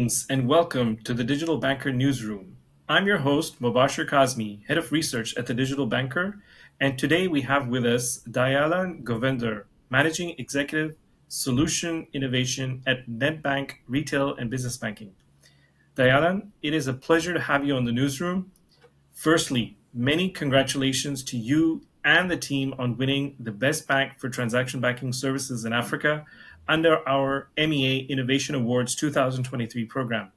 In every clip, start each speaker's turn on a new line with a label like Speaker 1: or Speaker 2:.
Speaker 1: Greetings and welcome to the Digital Banker Newsroom. I'm your host, Mubashir Kazmi, Head of Research at the Digital Banker, and today we have with us Dayalan Govinder, Managing Executive, Solution Innovation at Nedbank Retail and Business Banking. Dayalan, it is a pleasure to have you on the newsroom. Firstly, many congratulations to you and the team on winning the Best Bank for Transaction Banking Services in Africa under our MEA Innovation Awards 2023 program.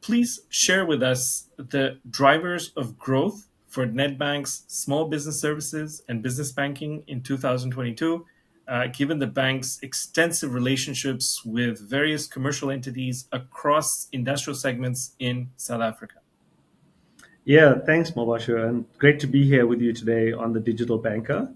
Speaker 1: Please share with us the drivers of growth for Nedbank's small business services and business banking in 2022, given the bank's extensive relationships with various commercial entities across industrial segments in South Africa.
Speaker 2: Yeah, thanks, Mobashir, and great to be here with you today on the Digital Banker.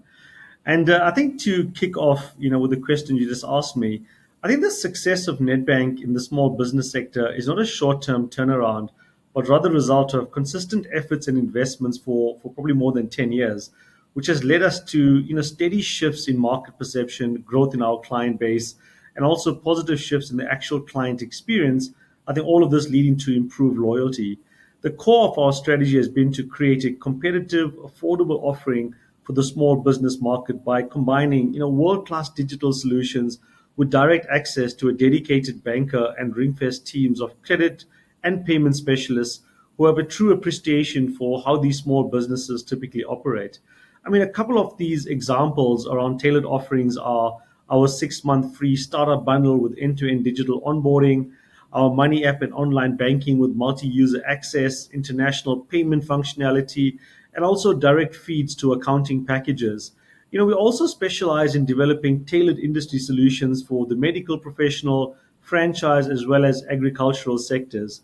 Speaker 2: And I think to kick off, with the question you just asked me, I think the success of Nedbank in the small business sector is not a short-term turnaround, but rather a result of consistent efforts and investments for probably more than 10 years, which has led us to, steady shifts in market perception, growth in our client base, and also positive shifts in the actual client experience. I think all of this leading to improved loyalty. The core of our strategy has been to create a competitive, affordable offering for the small business market by combining, world-class digital solutions with direct access to a dedicated banker and ring-fence teams of credit and payment specialists who have a true appreciation for how these small businesses typically operate. I mean, a couple of these examples around tailored offerings are our 6-month free startup bundle with end-to-end digital onboarding, our money app and online banking with multi-user access, international payment functionality, and also direct feeds to accounting packages. We also specialize in developing tailored industry solutions for the medical professional, franchise, as well as agricultural sectors.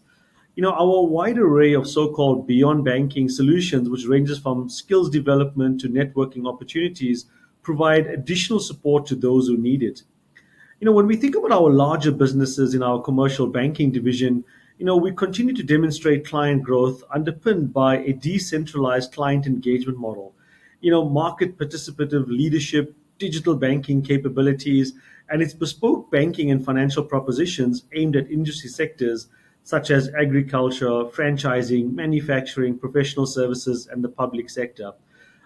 Speaker 2: Our wide array of so-called beyond banking solutions, which ranges from skills development to networking opportunities, provide additional support to those who need it. When we think about our larger businesses in our commercial banking division, we continue to demonstrate client growth underpinned by a decentralized client engagement model. Market participative leadership, digital banking capabilities, and its bespoke banking and financial propositions aimed at industry sectors such as agriculture, franchising, manufacturing, professional services, and the public sector.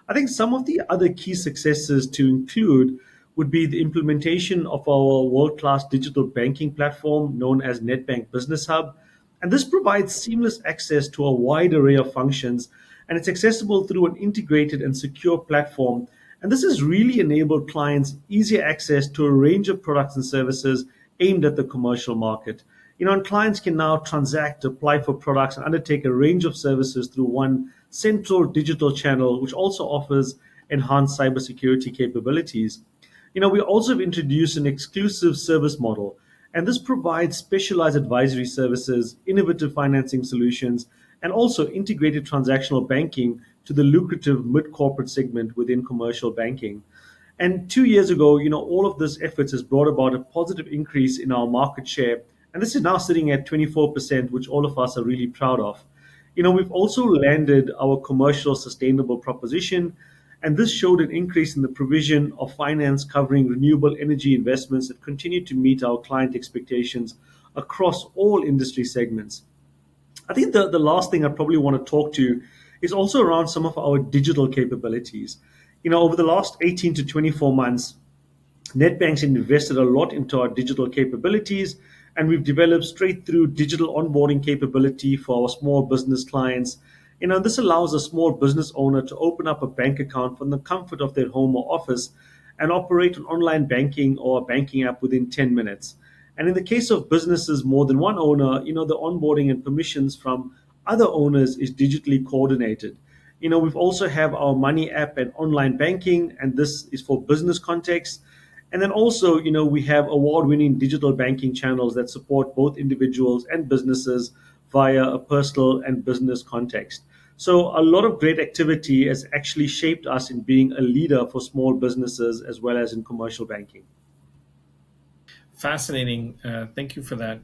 Speaker 2: I think some of the other key successes to include would be the implementation of our world-class digital banking platform known as Nedbank Business Hub. And this provides seamless access to a wide array of functions, and it's accessible through an integrated and secure platform. And this has really enabled clients easier access to a range of products and services aimed at the commercial market. And clients can now transact, apply for products, and undertake a range of services through one central digital channel, which also offers enhanced cybersecurity capabilities. We also have introduced an exclusive service model, and this provides specialized advisory services, innovative financing solutions, and also integrated transactional banking to the lucrative mid-corporate segment within commercial banking. And 2 years ago, all of this efforts has brought about a positive increase in our market share, and this is now sitting at 24%, which all of us are really proud of. We've also landed our commercial sustainable proposition, and this showed an increase in the provision of finance covering renewable energy investments that continue to meet our client expectations across all industry segments. I think the last thing I probably want to talk to is also around some of our digital capabilities. Over the last 18 to 24 months, Nedbank's invested a lot into our digital capabilities, and we've developed straight through digital onboarding capability for our small business clients. This allows a small business owner to open up a bank account from the comfort of their home or office and operate an online banking or a banking app within 10 minutes. And in the case of businesses more than one owner, the onboarding and permissions from other owners is digitally coordinated. We've also have our money app and online banking, and this is for business context. And then also, we have award-winning digital banking channels that support both individuals and businesses via a personal and business context. So a lot of great activity has actually shaped us in being a leader for small businesses as well as in commercial banking.
Speaker 1: Fascinating. Thank you for that.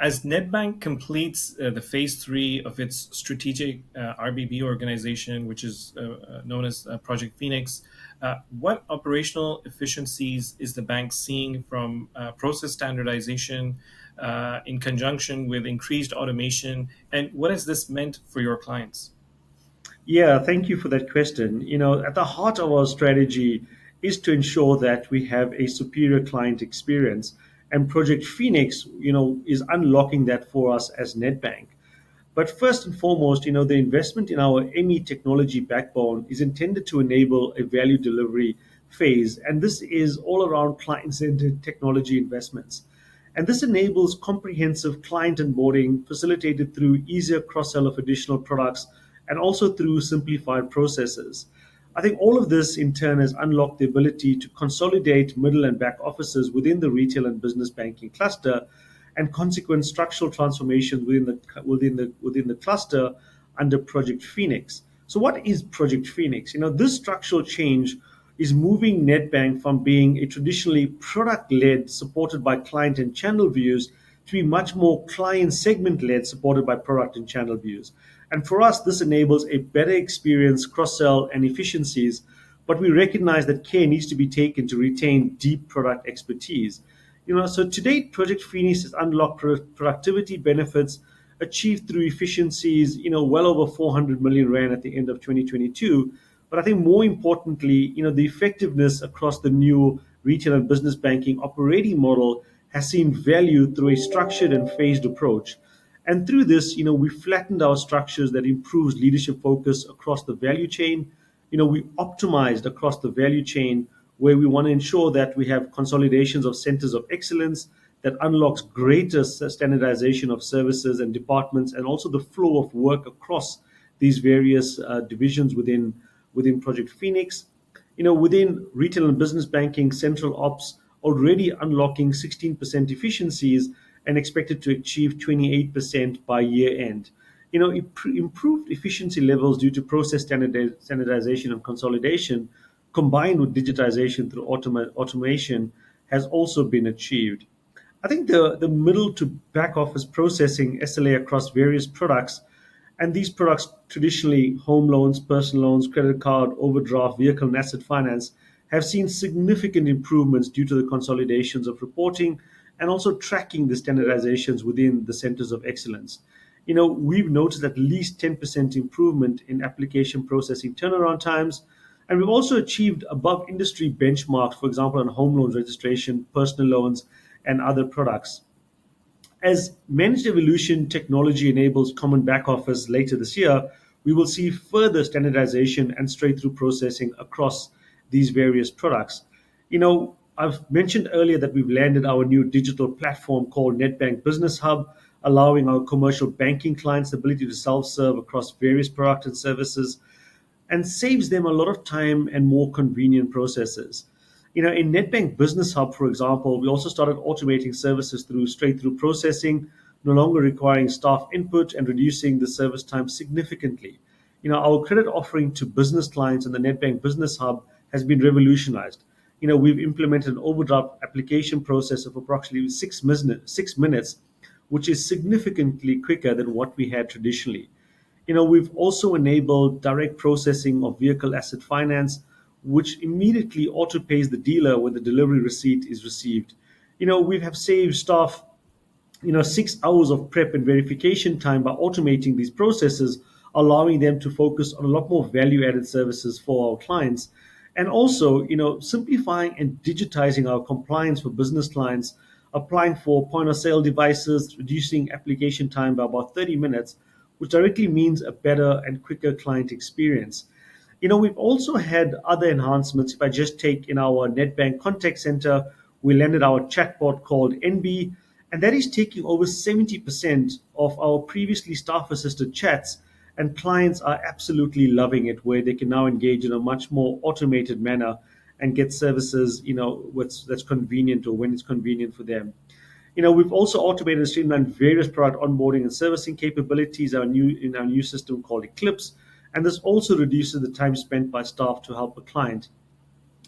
Speaker 1: As Nedbank completes the phase three of its strategic RBB organization, which is known as Project Phoenix, what operational efficiencies is the bank seeing from process standardization, in conjunction with increased automation? And what has this meant for your clients?
Speaker 2: Yeah, thank you for that question. At the heart of our strategy is to ensure that we have a superior client experience, and Project Phoenix, is unlocking that for us as Nedbank. But first and foremost, the investment in our ME technology backbone is intended to enable a value delivery phase, and this is all around client-centered technology investments. And this enables comprehensive client onboarding facilitated through easier cross-sell of additional products and also through simplified processes. I think all of this in turn has unlocked the ability to consolidate middle and back offices within the retail and business banking cluster, and consequent structural transformations within the cluster under Project Phoenix. So, what is Project Phoenix? This structural change is moving Nedbank from being a traditionally product-led, supported by client and channel views, to be much more client segment-led, supported by product and channel views. And for us, this enables a better experience, cross-sell, and efficiencies. But we recognize that care needs to be taken to retain deep product expertise. So to date, Project Phoenix has unlocked productivity benefits achieved through efficiencies, well over 400 million rand at the end of 2022. But I think more importantly, the effectiveness across the new retail and business banking operating model has seen value through a structured and phased approach. And through this, we flattened our structures that improves leadership focus across the value chain. We optimized across the value chain, where we want to ensure that we have consolidations of centers of excellence that unlocks greater standardization of services and departments, and also the flow of work across these various divisions within Project Phoenix. Within retail and business banking, central ops already unlocking 16% efficiencies and expected to achieve 28% by year end. Improved efficiency levels due to process standardization and consolidation, combined with digitization through automation, has also been achieved. I think the middle to back office processing SLA across various products, and these products, traditionally home loans, personal loans, credit card, overdraft, vehicle and asset finance, have seen significant improvements due to the consolidations of reporting and also tracking the standardizations within the centers of excellence. We've noticed at least 10% improvement in application processing turnaround times, and we've also achieved above industry benchmarks, for example, on home loans registration, personal loans, and other products. As Managed Evolution technology enables common back office later this year, we will see further standardization and straight-through processing across these various products. I've mentioned earlier that we've landed our new digital platform called Nedbank Business Hub, allowing our commercial banking clients the ability to self-serve across various products and services, and saves them a lot of time and more convenient processes. In Nedbank Business Hub, for example, we also started automating services through straight-through processing, no longer requiring staff input and reducing the service time significantly. Our credit offering to business clients in the Nedbank Business Hub has been revolutionized. We've implemented an overdraft application process of approximately 6 minutes, which is significantly quicker than what we had traditionally. We've also enabled direct processing of vehicle asset finance, which immediately auto pays the dealer when the delivery receipt is received. We have saved staff 6 hours of prep and verification time by automating these processes, allowing them to focus on a lot more value added services for our clients. And also, simplifying and digitizing our compliance for business clients, applying for point of sale devices, reducing application time by about 30 minutes, which directly means a better and quicker client experience. We've also had other enhancements. If I just take in our Nedbank contact center, we landed our chatbot called NB, and that is taking over 70% of our previously staff assisted chats, and clients are absolutely loving it, where they can now engage in a much more automated manner and get services, that's convenient or when it's convenient for them. We've also automated and streamlined various product onboarding and servicing capabilities in our new system called Eclipse, and this also reduces the time spent by staff to help a client.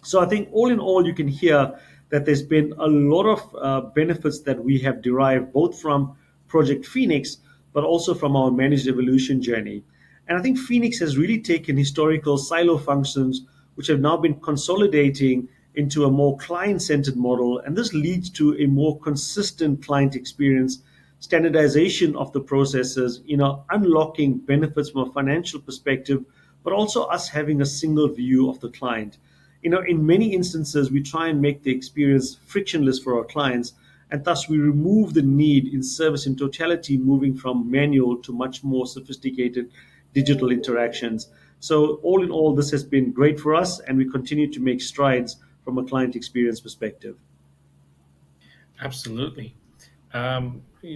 Speaker 2: So I think all in all, you can hear that there's been a lot of benefits that we have derived both from Project Phoenix, but also from our managed evolution journey. And I think Phoenix has really taken historical silo functions, which have now been consolidating into a more client-centered model, and this leads to a more consistent client experience, standardization of the processes, unlocking benefits from a financial perspective, but also us having a single view of the client. In many instances, we try and make the experience frictionless for our clients, and thus we remove the need in service in totality, moving from manual to much more sophisticated digital interactions. So, all in all, this has been great for us, and we continue to make strides from a client experience perspective.
Speaker 1: Absolutely.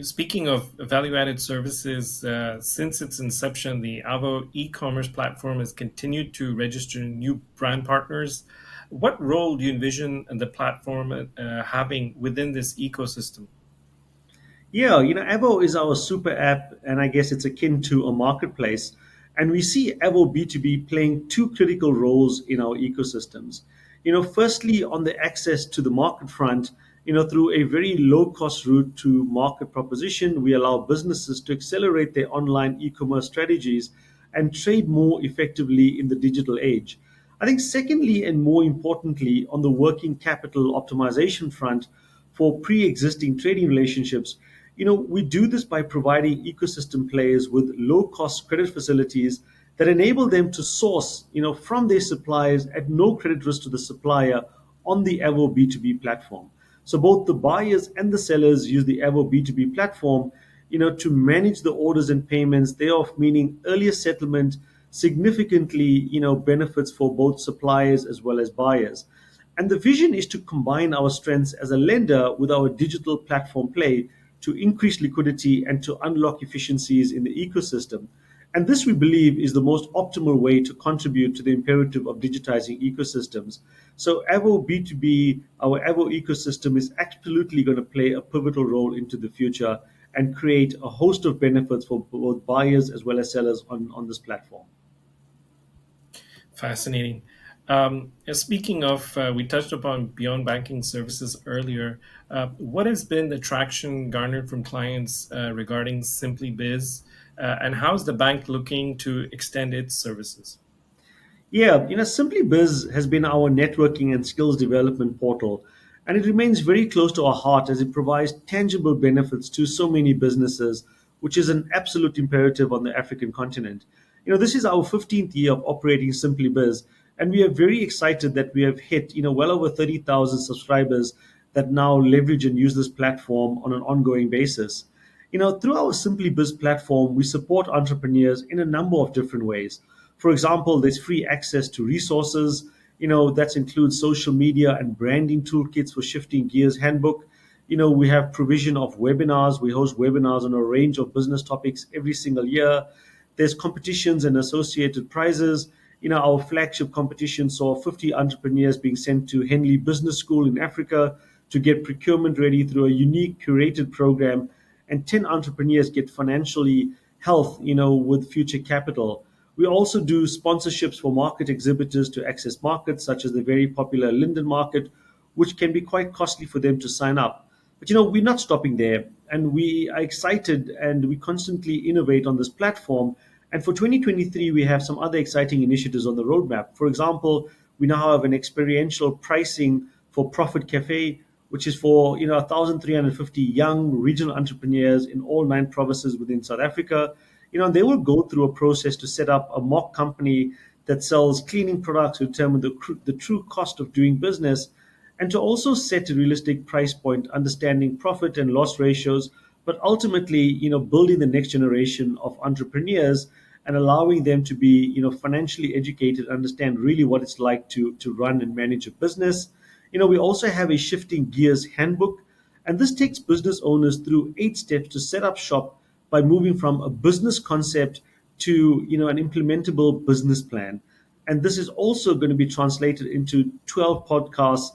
Speaker 1: Speaking of value-added services, since its inception, the Avo e-commerce platform has continued to register new brand partners. What role do you envision the platform having within this ecosystem?
Speaker 2: Yeah, Evo is our super app, and I guess it's akin to a marketplace. And we see Evo B2B playing two critical roles in our ecosystems. Firstly, on the access to the market front, through a very low cost route to market proposition, we allow businesses to accelerate their online e commerce strategies and trade more effectively in the digital age. I think, secondly, and more importantly, on the working capital optimization front for pre existing trading relationships, we do this by providing ecosystem players with low cost credit facilities that enable them to source, from their suppliers at no credit risk to the supplier on the Evo B2B platform. So both the buyers and the sellers use the Evo B2B platform, to manage the orders and payments, thereof meaning earlier settlement significantly, benefits for both suppliers as well as buyers. And the vision is to combine our strengths as a lender with our digital platform play to increase liquidity and to unlock efficiencies in the ecosystem. And this, we believe, is the most optimal way to contribute to the imperative of digitizing ecosystems. So, Evo B2B, our Evo ecosystem, is absolutely going to play a pivotal role into the future and create a host of benefits for both buyers as well as sellers on this platform.
Speaker 1: Fascinating. Speaking of, we touched upon beyond banking services earlier. What has been the traction garnered from clients regarding Simply Biz, and how is the bank looking to extend its services?
Speaker 2: Yeah, Simply Biz has been our networking and skills development portal, and it remains very close to our heart as it provides tangible benefits to so many businesses, which is an absolute imperative on the African continent. This is our 15th year of operating Simply Biz, and we are very excited that we have hit, well over 30,000 subscribers that now leverage and use this platform on an ongoing basis. Through our Simply Biz platform, we support entrepreneurs in a number of different ways. For example, there's free access to resources, that includes social media and branding toolkits for Shifting Gears Handbook. We have provision of webinars. We host webinars on a range of business topics every single year. There's competitions and associated prizes. Our flagship competition saw 50 entrepreneurs being sent to Henley Business School in Africa to get procurement ready through a unique curated program, and 10 entrepreneurs get financially health, with future capital. We also do sponsorships for market exhibitors to access markets such as the very popular Linden market, which can be quite costly for them to sign up. But we're not stopping there, and we are excited and we constantly innovate on this platform. And for 2023, we have some other exciting initiatives on the roadmap. For example, we now have an experiential pricing for Profit Cafe, which is for 1,350 young regional entrepreneurs in all 9 provinces within South Africa. And they will go through a process to set up a mock company that sells cleaning products to determine the true cost of doing business, and to also set a realistic price point, understanding profit and loss ratios, but ultimately, building the next generation of entrepreneurs and allowing them to be, financially educated, understand really what it's like to run and manage a business. We also have a Shifting Gears Handbook, and this takes business owners through 8 steps to set up shop by moving from a business concept to an implementable business plan. And this is also going to be translated into 12 podcasts,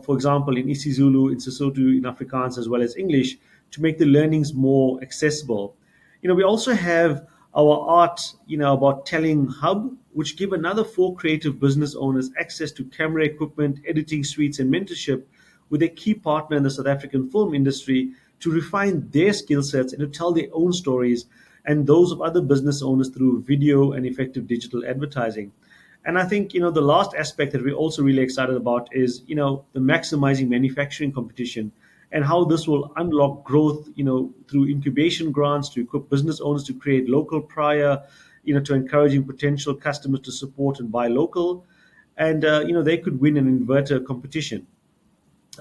Speaker 2: for example, in isiZulu, in Sesotho, in Afrikaans, as well as English, to make the learnings more accessible. We also have our art, about telling hub, which give another 4 creative business owners access to camera equipment, editing suites, and mentorship with a key partner in the South African film industry to refine their skill sets and to tell their own stories and those of other business owners through video and effective digital advertising. And I think the last aspect that we're also really excited about is the maximizing manufacturing competition and how this will unlock growth through incubation grants to equip business owners to create local prior to encouraging potential customers to support and buy local, and they could win an inverter competition.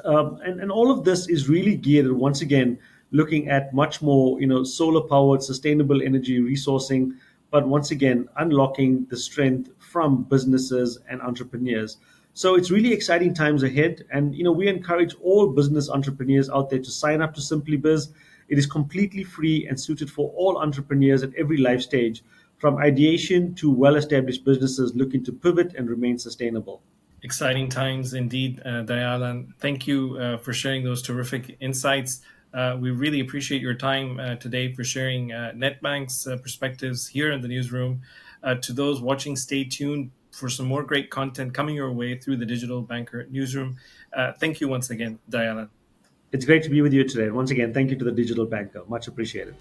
Speaker 2: And all of this is really geared once again looking at much more solar powered sustainable energy resourcing, but once again unlocking the strength from businesses and entrepreneurs. So it's really exciting times ahead, and we encourage all business entrepreneurs out there to sign up to Simply Biz. It is completely free and suited for all entrepreneurs at every life stage, from ideation to well established businesses looking to pivot and remain sustainable.
Speaker 1: Exciting times indeed, Dayalan. Thank you for sharing those terrific insights. We really appreciate your time today for sharing Netbank's perspectives here in the newsroom. To those watching, stay tuned for some more great content coming your way through the Digital Banker newsroom. Thank you once again, Dayalan.
Speaker 2: It's great to be with you today. Once again, thank you to the Digital Banker. Much appreciated.